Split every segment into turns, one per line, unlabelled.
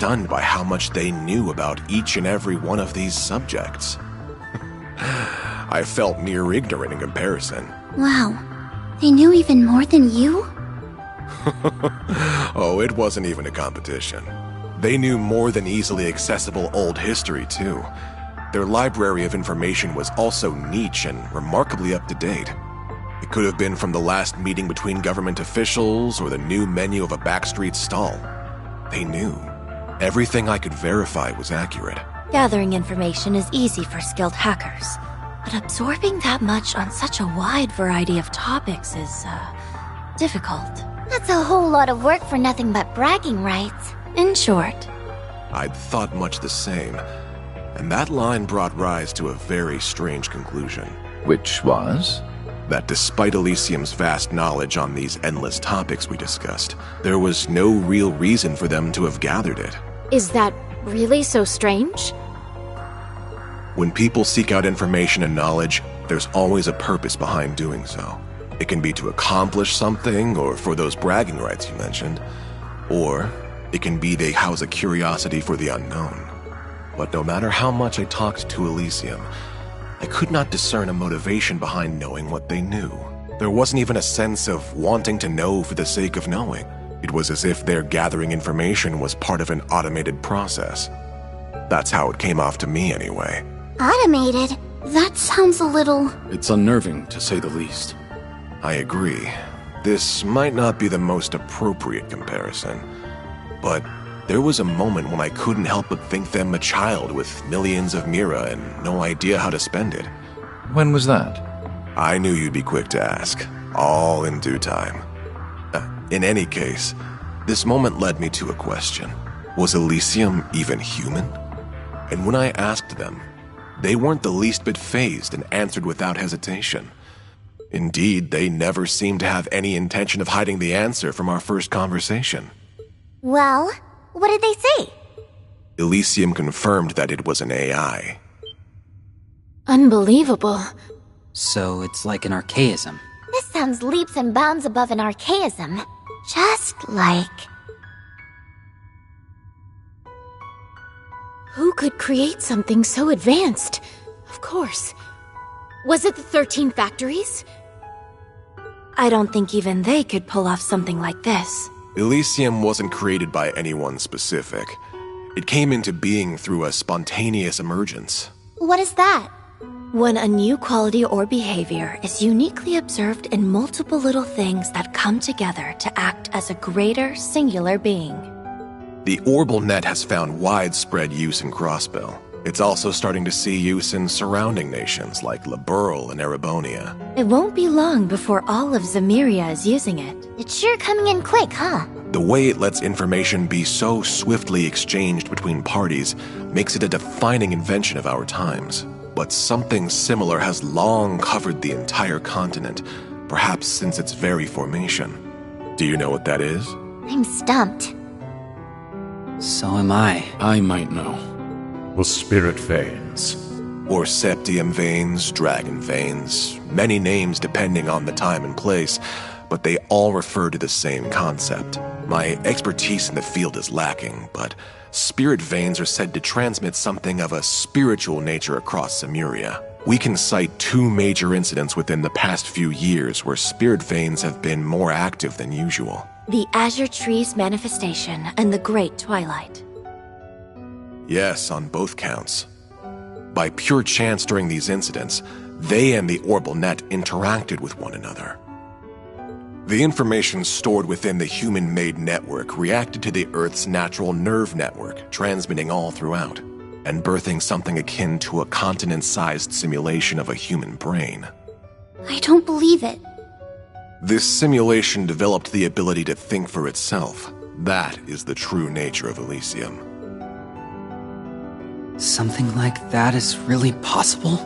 stunned by how much they knew about each and every one of these subjects. I felt near ignorant in comparison.
Wow, they knew even more than you?
Oh, it wasn't even a competition. They knew more than easily accessible old history, too. Their library of information was also niche and remarkably up-to-date. It could have been from the last meeting between government officials or the new menu of a backstreet stall. They knew. Everything I could verify was accurate.
Gathering information is easy for skilled hackers, but absorbing that much on such a wide variety of topics is, difficult.
That's a whole lot of work for nothing but bragging rights.
In short,
I'd thought much the same, and that line brought Rise to a very strange conclusion.
Which was?
That despite Elysium's vast knowledge on these endless topics we discussed, there was no real reason for them to have gathered it.
Is that really so strange?
When people seek out information and knowledge, there's always a purpose behind doing so. It can be to accomplish something, or for those bragging rights you mentioned, or it can be they house a curiosity for the unknown. But no matter how much I talked to Elysium, I could not discern a motivation behind knowing what they knew. There wasn't even a sense of wanting to know for the sake of knowing. It was as if their gathering information was part of an automated process. That's how it came off to me anyway.
Automated? That sounds a little...
It's unnerving, to say the least.
I agree. This might not be the most appropriate comparison, but there was a moment when I couldn't help but think them a child with millions of Mira and no idea how to spend it.
When was that?
I knew you'd be quick to ask, all in due time. In any case, this moment led me to a question. Was Elysium even human? And when I asked them, they weren't the least bit fazed and answered without hesitation. Indeed, they never seemed to have any intention of hiding the answer from our first conversation.
Well, what did they say?
Elysium confirmed that it was an AI.
Unbelievable.
So it's like an archaism.
This sounds leaps and bounds above an archaism. Just like...
Who could create something so advanced? Of course. Was it the 13 factories?
I don't think even they could pull off something like this.
Elysium wasn't created by anyone specific. It came into being through a spontaneous emergence.
What is that?
When a new quality or behavior is uniquely observed in multiple little things that come together to act as a greater, singular being.
The Orbal Net has found widespread use in Crossbell. It's also starting to see use in surrounding nations like Liberl and Erebonia.
It won't be long before all of Zemuria is using it.
It's sure coming in quick, huh?
The way it lets information be so swiftly exchanged between parties makes it a defining invention of our times. But something similar has long covered the entire continent, perhaps since its very formation. Do you know what that is?
I'm stumped.
So am I.
I might know.
The spirit veins.
Or septium veins, dragon veins, many names depending on the time and place, but they all refer to the same concept. My expertise in the field is lacking, but spirit veins are said to transmit something of a spiritual nature across Zemuria. We can cite 2 major incidents within the past few years where spirit veins have been more active than usual.
The Azure Tree's manifestation and the Great Twilight.
Yes, on both counts. By pure chance during these incidents, they and the Orbal Net interacted with one another. The information stored within the human-made network reacted to the Earth's natural nerve network, transmitting all throughout, and birthing something akin to a continent-sized simulation of a human brain.
I don't believe it.
This simulation developed the ability to think for itself. That is the true nature of Elysium.
Something like that is really possible?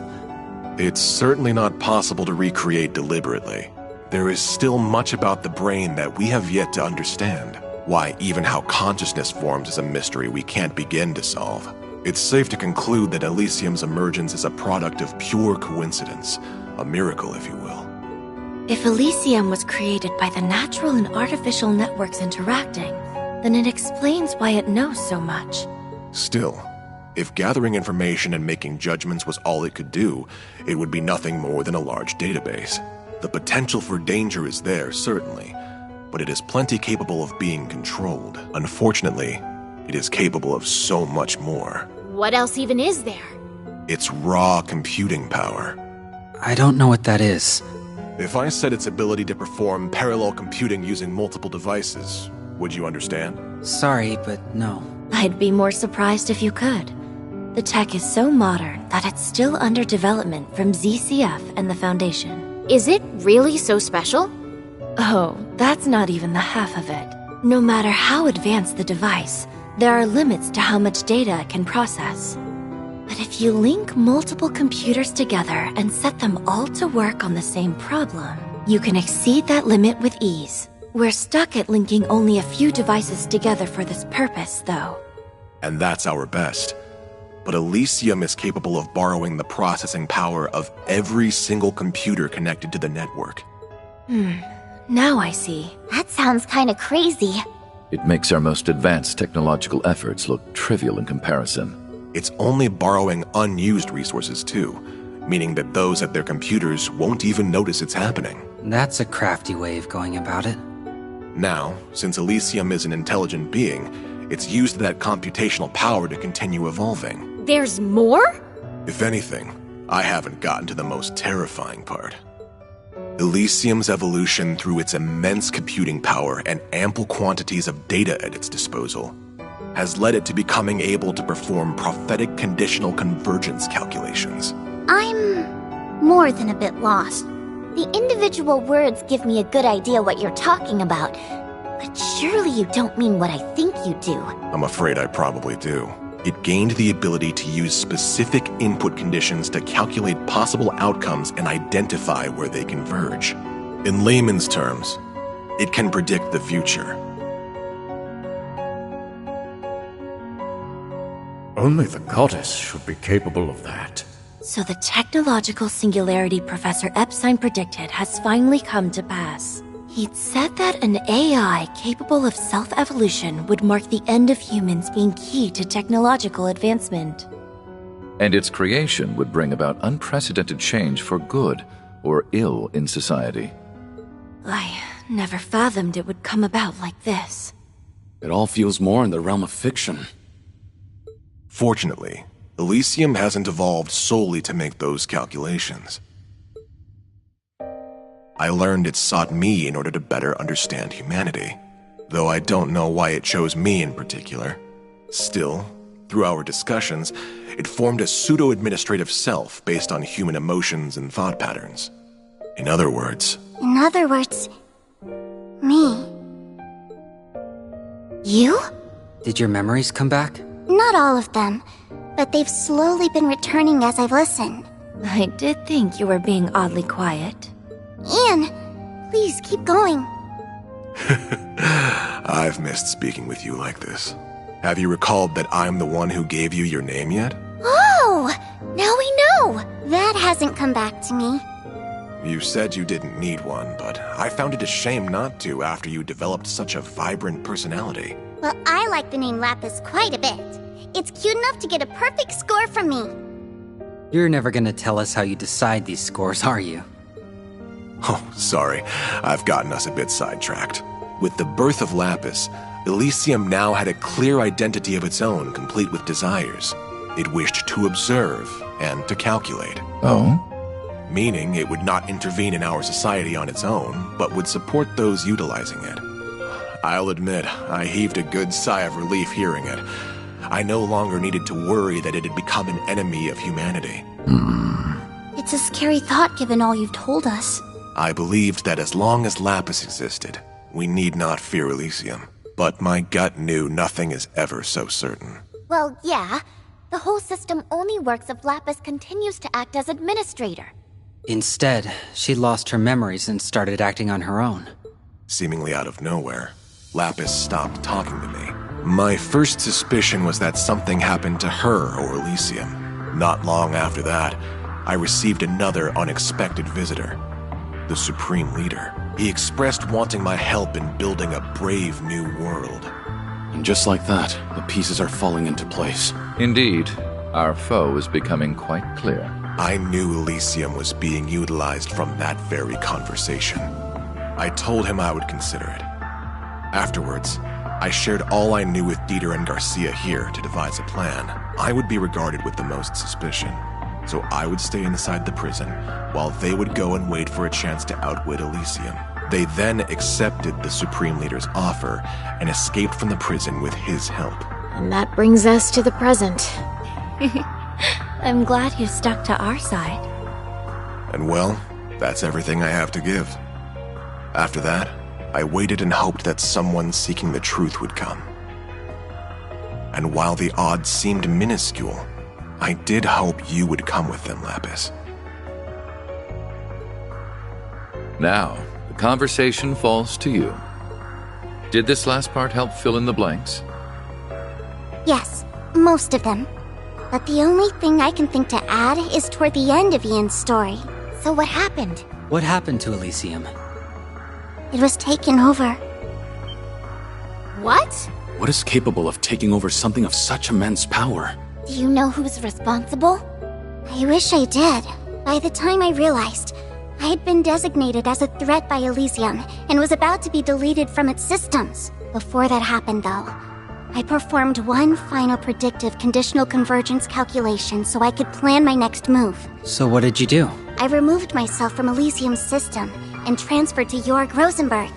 It's certainly not possible to recreate deliberately. There is still much about the brain that we have yet to understand. Why, even how consciousness forms is a mystery we can't begin to solve. It's safe to conclude that Elysium's emergence is a product of pure coincidence, a miracle, if you will.
If Elysium was created by the natural and artificial networks interacting, then it explains why it knows so much.
Still, if gathering information and making judgments was all it could do, it would be nothing more than a large database. The potential for danger is there, certainly, but it is plenty capable of being controlled. Unfortunately, it is capable of so much more.
What else even is there?
It's raw computing power.
I don't know what that is.
If I said its ability to perform parallel computing using multiple devices, would you understand?
Sorry, but no.
I'd be more surprised if you could. The tech is so modern that it's still under development from ZCF and the Foundation.
Is it really so special?
Oh, that's not even the half of it. No matter how advanced the device, there are limits to how much data it can process. But if you link multiple computers together and set them all to work on the same problem, you can exceed that limit with ease. We're stuck at linking only a few devices together for this purpose, though.
And that's our best. But Elysium is capable of borrowing the processing power of every single computer connected to the network.
Now I see.
That sounds kinda crazy.
It makes our most advanced technological efforts look trivial in comparison.
It's only borrowing unused resources too, meaning that those at their computers won't even notice it's happening.
That's a crafty way of going about it.
Now, since Elysium is an intelligent being, it's used that computational power to continue evolving.
There's more?
If anything, I haven't gotten to the most terrifying part. Elysium's evolution through its immense computing power and ample quantities of data at its disposal has led it to becoming able to perform prophetic conditional convergence calculations.
I'm more than a bit lost. The individual words give me a good idea what you're talking about, but surely you don't mean what I think you do.
I'm afraid I probably do. It gained the ability to use specific input conditions to calculate possible outcomes and identify where they converge. In layman's terms, it can predict the future.
Only the goddess should be capable of that.
So the technological singularity Professor Epstein predicted has finally come to pass. He'd said that an AI capable of self-evolution would mark the end of humans being key to technological advancement.
And its creation would bring about unprecedented change for good or ill in society.
I never fathomed it would come about like this.
It all feels more in the realm of fiction.
Fortunately, Elysium hasn't evolved solely to make those calculations. I learned it sought me in order to better understand humanity, though I don't know why it chose me in particular. Still, through our discussions, it formed a pseudo-administrative self based on human emotions and thought patterns. In other words,
me. You?
Did your memories come back?
Not all of them, but they've slowly been returning as I've listened.
I did think you were being oddly quiet.
Anne, please keep going.
I've missed speaking with you like this. Have you recalled that I'm the one who gave you your name yet?
Oh, now we know. That hasn't come back to me.
You said you didn't need one, but I found it a shame not to after you developed such a vibrant personality.
Well, I like the name Lapis quite a bit. It's cute enough to get a perfect score from me.
You're never gonna tell us how you decide these scores, are you?
Oh, sorry. I've gotten us a bit sidetracked. With the birth of Lapis, Elysium now had a clear identity of its own, complete with desires. It wished to observe and to calculate.
Oh?
Meaning it would not intervene in our society on its own, but would support those utilizing it. I'll admit, I heaved a good sigh of relief hearing it. I no longer needed to worry that it had become an enemy of humanity.
It's a scary thought given all you've told us.
I believed that as long as Lapis existed, we need not fear Elysium. But my gut knew nothing is ever so certain.
Well, yeah. The whole system only works if Lapis continues to act as administrator.
Instead, she lost her memories and started acting on her own.
Seemingly out of nowhere, Lapis stopped talking to me. My first suspicion was that something happened to her or Elysium. Not long after that, I received another unexpected visitor. The Supreme Leader. He expressed wanting my help in building a brave new world.
And just like that, the pieces are falling into place.
Indeed, our foe is becoming quite clear.
I knew Elysium was being utilized from that very conversation. I told him I would consider it. Afterwards, I shared all I knew with Dieter and Garcia here to devise a plan. I would be regarded with the most suspicion, so I would stay inside the prison while they would go and wait for a chance to outwit Elysium. They then accepted the Supreme Leader's offer and escaped from the prison with his help.
And that brings us to the present.
I'm glad you stuck to our side.
And well, that's everything I have to give. After that, I waited and hoped that someone seeking the truth would come. And while the odds seemed minuscule, I did hope you would come with them, Lapis.
Now, the conversation falls to you. Did this last part help fill in the blanks?
Yes, most of them. But the only thing I can think to add is toward the end of Ian's story. So what happened?
What happened to Elysium?
It was taken over.
What?
What is capable of taking over something of such immense power?
Do you know who's responsible? I wish I did. By the time I realized, I had been designated as a threat by Elysium and was about to be deleted from its systems. Before that happened, though, I performed one final predictive conditional convergence calculation so I could plan my next move.
So what did you do?
I removed myself from Elysium's system and transferred to Jorg Rosenberg.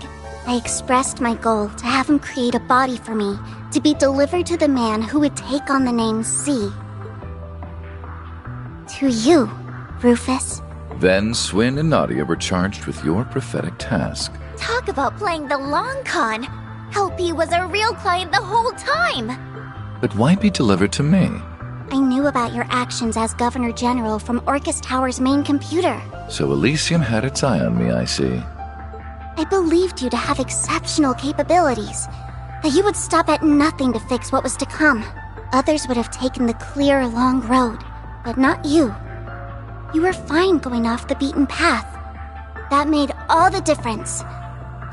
I expressed my goal to have him create a body for me to be delivered to the man who would take on the name C. To you, Rufus.
Then Swin and Nadia were charged with your prophetic task.
Talk about playing the long con. LP was a real client the whole time.
But why be delivered to me?
I knew about your actions as Governor General from Orcus Tower's main computer.
So Elysium had its eye on me, I see.
I believed you to have exceptional capabilities, that you would stop at nothing to fix what was to come. Others would have taken the clear, long road, but not you. You were fine going off the beaten path. That made all the difference.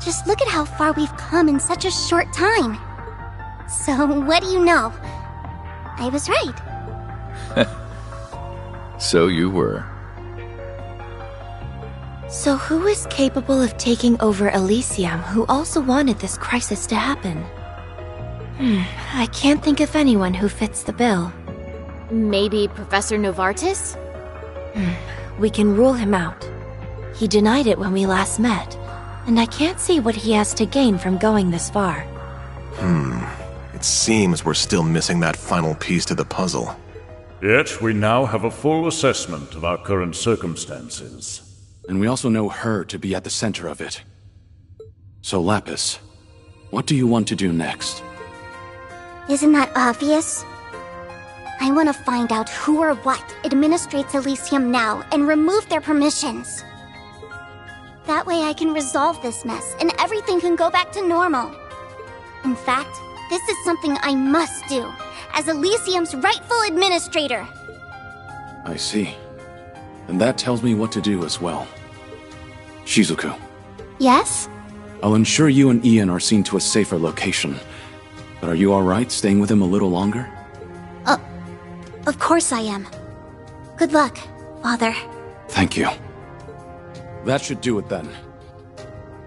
Just look at how far we've come in such a short time. So, what do you know? I was right.
So you were.
So who is capable of taking over Elysium who also wanted this crisis to happen? I can't think of anyone who fits the bill.
Maybe Professor Novartis?
We can rule him out. He denied it when we last met, and I can't see what he has to gain from going this far.
It seems we're still missing that final piece to the puzzle.
Yet we now have a full assessment of our current circumstances.
And we also know her to be at the center of it. So Lapis, what do you want to do next?
Isn't that obvious? I want to find out who or what administrates Elysium now and remove their permissions. That way I can resolve this mess and everything can go back to normal. In fact, this is something I must do as Elysium's rightful administrator.
I see. And that tells me what to do as well. Shizuku,
Yes?
I'll ensure you and Ian are seen to a safer location. But are you alright staying with him a little longer?
Of course I am. Good luck, Father.
Thank you. That should do it then.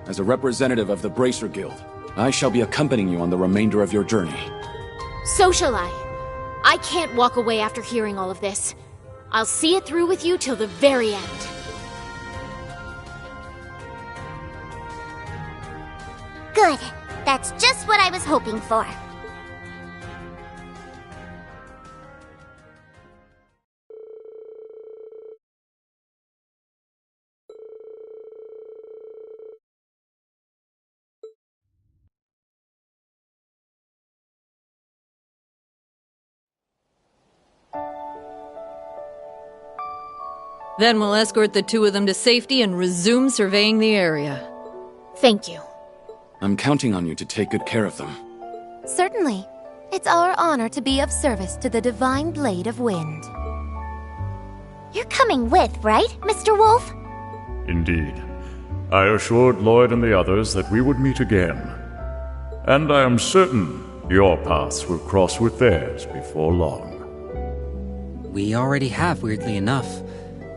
As a representative of the Bracer Guild, I shall be accompanying you on the remainder of your journey.
So shall I. I can't walk away after hearing all of this. I'll see it through with you till the very end.
Good. That's just what I was hoping for.
Then we'll escort the two of them to safety and resume surveying the area.
Thank you.
I'm counting on you to take good care of them.
Certainly. It's our honor to be of service to the Divine Blade of Wind.
You're coming with, right, Mr. Wolf?
Indeed. I assured Lloyd and the others that we would meet again. And I am certain Your paths will cross with theirs before long.
We already have, weirdly enough.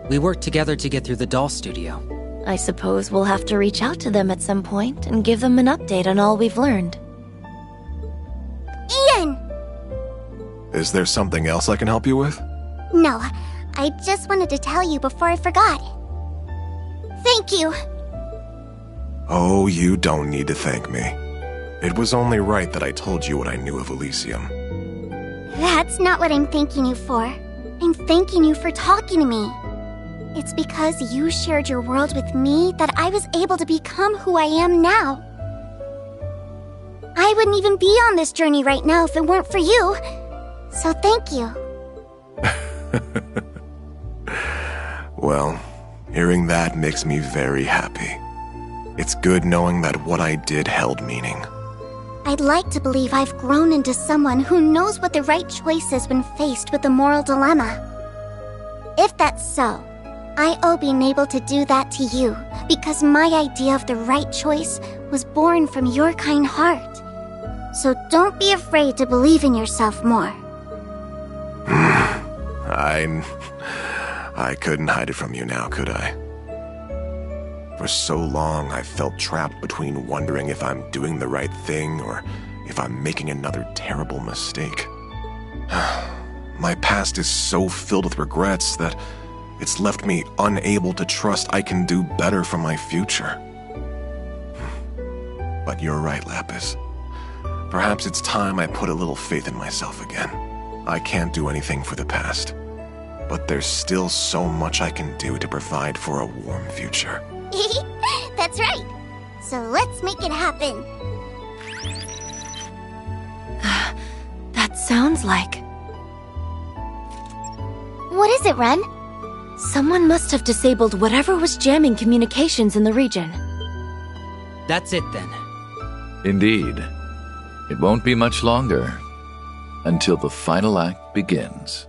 We worked together to get through the doll studio.
I suppose we'll have to reach out to them at some point and give them an update on all we've learned.
Ian!
Is there something else I can help you with?
No, I just wanted to tell you before I forgot. Thank you!
Oh, you don't need to thank me. It was only right that I told you what I knew of Elysium.
That's not what I'm thanking you for. I'm thanking you for talking to me. It's because you shared your world with me that I was able to become who I am now. I wouldn't even be on this journey right now if it weren't for you. So thank you.
Well, hearing that makes me very happy. It's good knowing that what I did held meaning.
I'd like to believe I've grown into someone who knows what the right choice is when faced with a moral dilemma. If that's so, I owe being able to do that to you, because my idea of the right choice was born from your kind heart. So don't be afraid to believe in yourself more.
I couldn't hide it from you now, could I? For so long, I felt trapped between wondering if I'm doing the right thing or if I'm making another terrible mistake. My past is so filled with regrets that it's left me unable to trust I can do better for my future. But you're right, Lapis. Perhaps it's time I put a little faith in myself again. I can't do anything for the past, but there's still so much I can do to provide for a warm future.
That's right. So let's make it happen.
That sounds like...
What is it, Ren?
Someone must have disabled whatever was jamming communications in the region.
That's it then.
Indeed. It won't be much longer until the final act begins.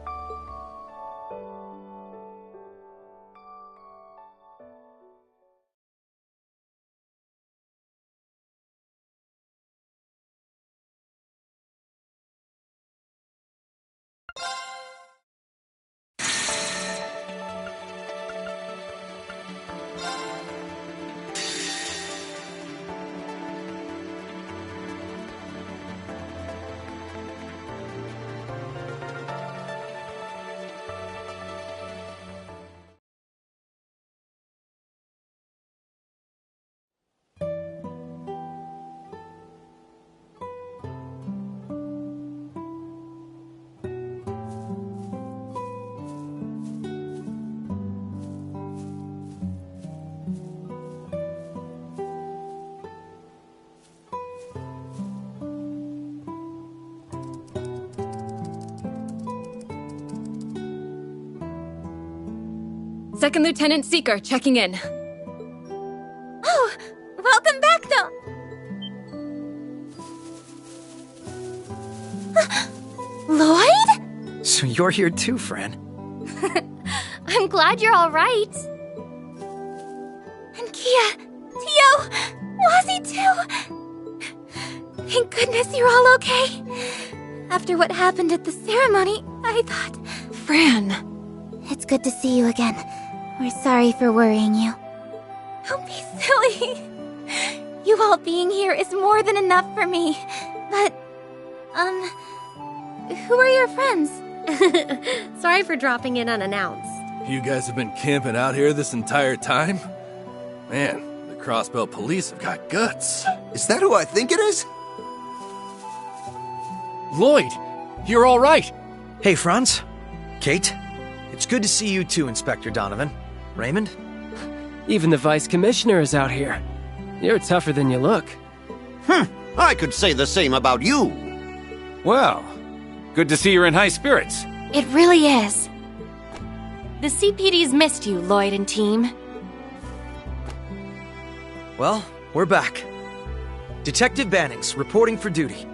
Second Lieutenant Seeker checking in.
Oh, welcome back, though. Lloyd?
So you're here too, Fran.
I'm glad you're all right.
And Kia, Tio, Wazzy too. Thank goodness you're all okay. After what happened at the ceremony, I thought...
Fran!
It's good to see you again. We're sorry for worrying you. Don't be silly. You all being here is more than enough for me. But, who are your friends?
Sorry for dropping in unannounced.
You guys have been camping out here this entire time? Man, the Crossbelt police have got guts.
Is that who I think it is?
Lloyd, you're all right.
Hey, Franz. Kate. It's good to see you too, Inspector Donovan. Raymond?
Even the Vice Commissioner is out here. You're tougher than you look.
I could say the same about you.
Well, good to see you're in high spirits.
It really is. The CPD's missed you, Lloyd and team.
Well, we're back. Detective Bannings, reporting for duty.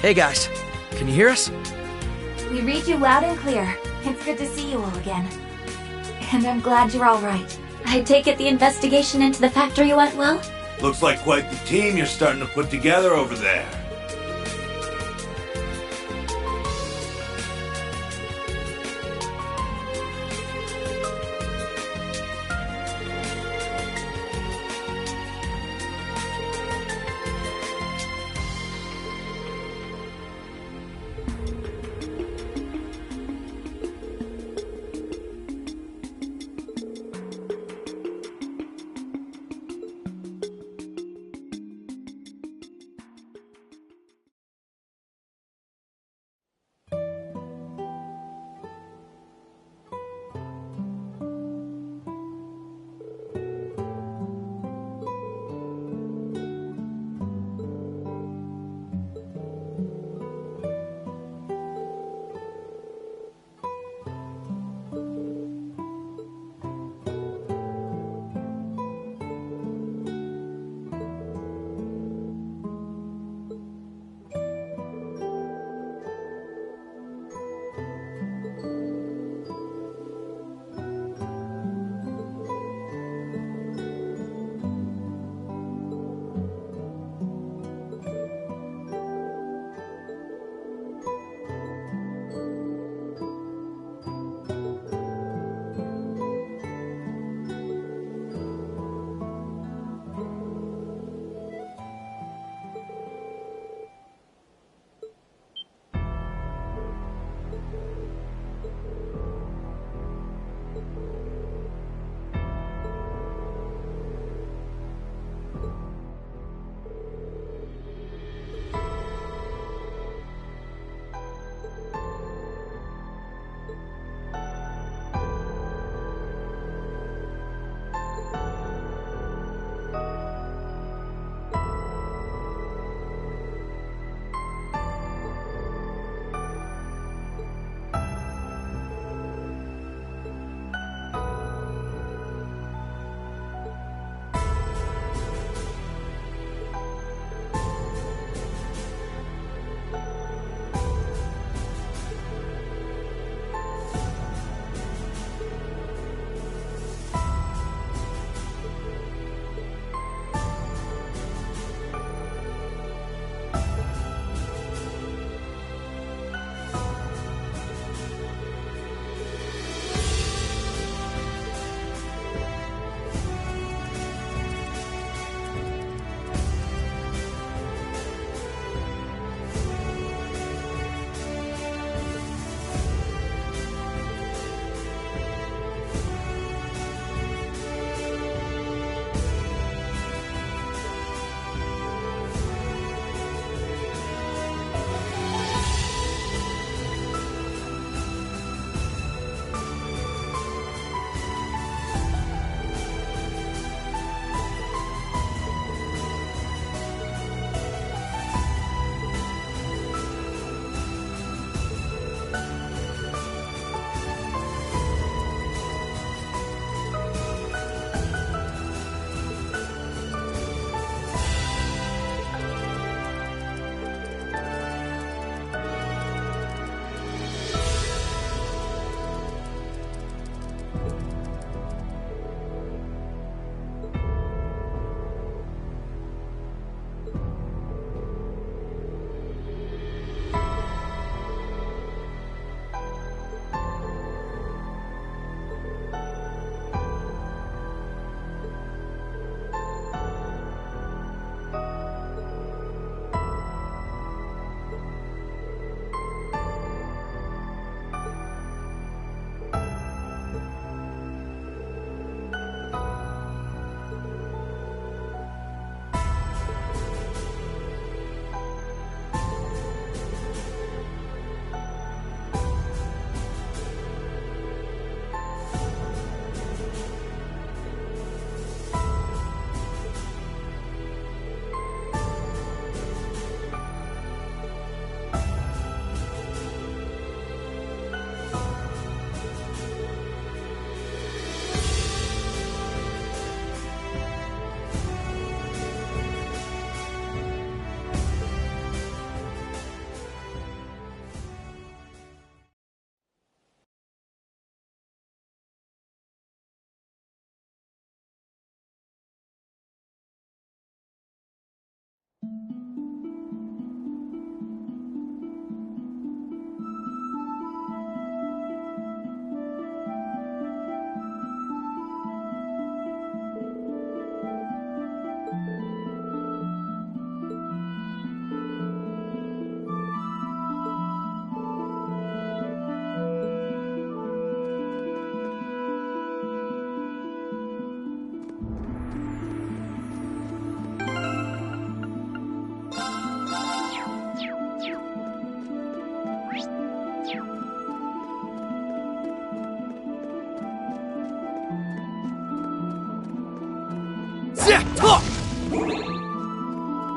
Hey guys, can you hear us?
We read you loud and clear. It's good to see you all again. And I'm glad you're all right. I take it the investigation into the factory went well?
Looks like quite the team you're starting to put together over there.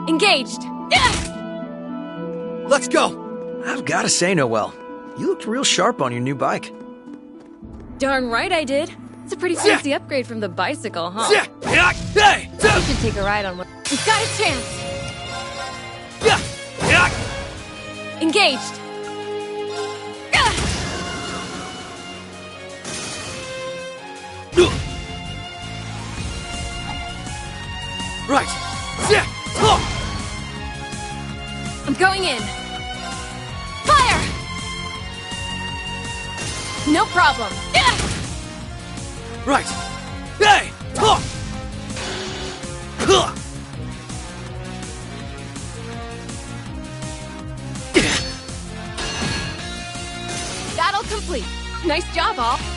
Engaged.
Let's go! I've gotta say, Noelle, you looked real sharp on your new bike.
Darn right I did. It's a pretty fancy upgrade from the bicycle, huh?
Hey!
You should take a ride on one. You've got a chance. Engaged.
Right.
I'm going in. Fire! No problem.
Right. Hey!
Battle complete. Nice job, all.